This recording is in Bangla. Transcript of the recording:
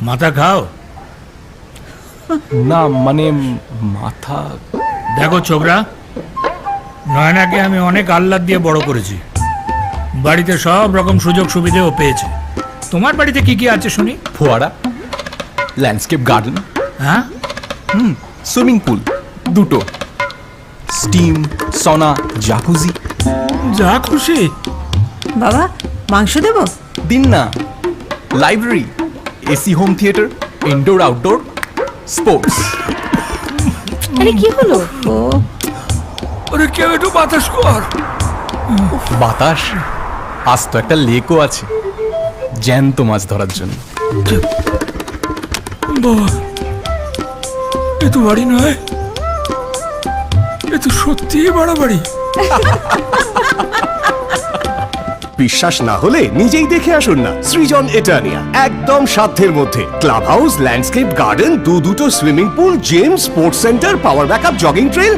মাথা খাও? না মানে মাথা। দেখো ছোকরা, নয়নাকে আমি অনেক আহ্লাদ দিয়ে বড় করেছি, বাড়িতে সব রকম সুযোগ সুবিধেও পেয়েছে। তোমার বাড়িতে কি কি আছে শুনি? ফোয়ারা, ল্যান্ডস্কেপ গার্ডেন, হ্যাঁ, সুইমিং পুল দুটো, স্টিম, সনা, জাকুজি। যা খুশি। বাবা, মাংস দেবো? দিন না। Library, AC home theatre, indoor outdoor, sports. আরে কি হলো? ও ওরে কেউ একটু বাতাস কর। বাতাস? আজ তো একটা লেকও আছে জ্যান্ত মাছ ধরার জন্য। বাহ, এ তো বাড়ি নয়, এ তো সত্যিই বাড়াবাড়ি। বিশ্বাস না হলে নিজেই দেখে আসুন না। সৃজন এটানিয়া একদম সাধ্যের মধ্যে। ক্লাব হাউস, ল্যান্ডস্কেপ গার্ডেন, দুটো swimming pool, gym, sports centre, power backup, jogging trail,